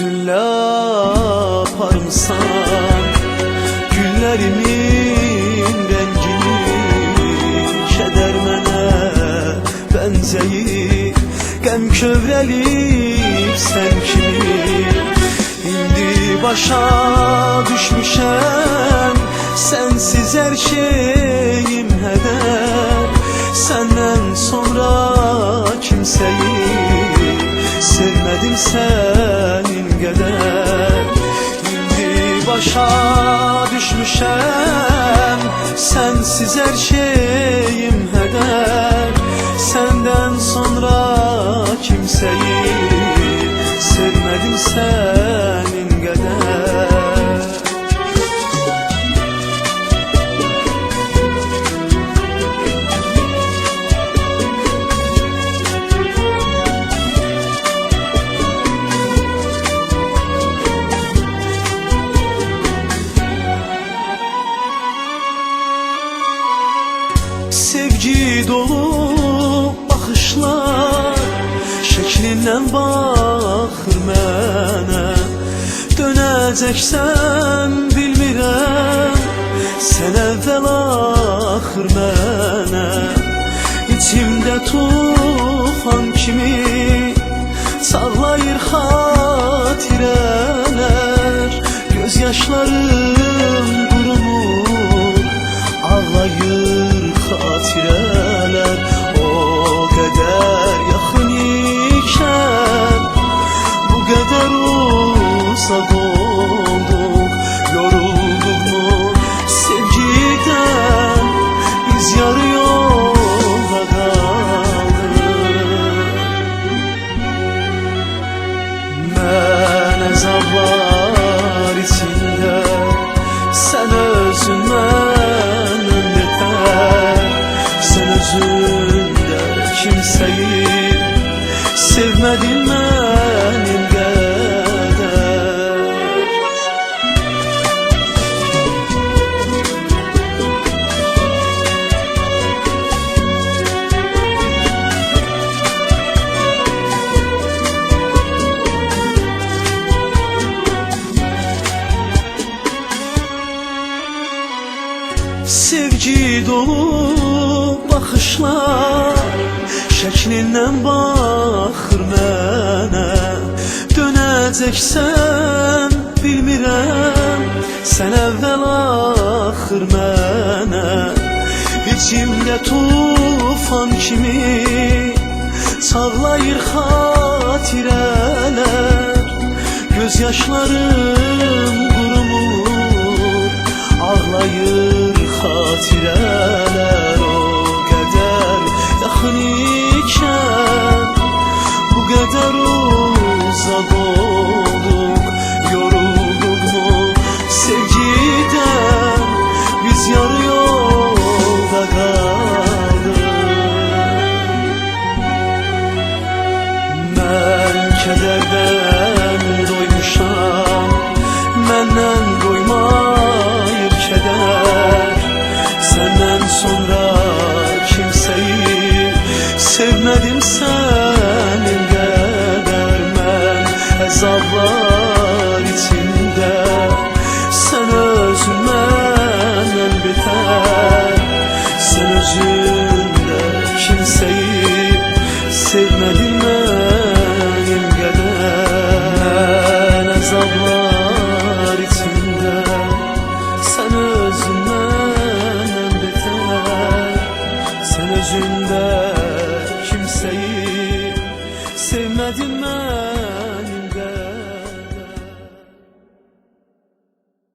hüzünle aparmısan günlerimin rengini, keder mənə bənzəyib, qəm kövrəlib sən kimi. İndi başa düşmüşəm, sensiz her şeyim heder. Senden sonra kimseyi sevmedim senin kadar. Şimdi başa düşmüşem, sensiz her şeyim heder. Senden sonra kimseyi sevmedim senin kadar. Sevgi dolu bakışlar şeklinden bakır mənə. Dönəcəksən bilmirəm, sən əvvəl axır mənə. İçimdə tufan kimi sallayır xatirələr. Gözyaşlarım qurumur, ağlayır xatirələr. O qədər yaxın ikən, bu qədər uzaq olduq. Yorulduk mu sevgiden, biz yarı yolda qaldık. Mən əzablar içində, sən özün məndən betər. Sen özünde kimseyi sevmedin benim kadar. Sevgi dolu bakışlar şeklinden bakır mənə. Dönəcəksən bilmirəm, sən əvvəl axır mənə. İçimdə tufan kimi çağlayır xatirələr. Gözyaşlarım qurumur, ağlayır xatirələr. O qədər yaxın ikən, bu qədər uzaq olduq. Yorulduk mu sevgiden, biz yarı yolda qaldık. Mən kədərdən doymuşam, məndən doymayır kədər. Senden sonra kimseyi sevmedim senin kadar. Ben azaplar içinde, sen özün məndən betər. Sen özünde kimseyi sevmedin benim kadar. Ben azaplar içinde, sen özün məndən betər. Sen özünde kimseyi sevmedin mi?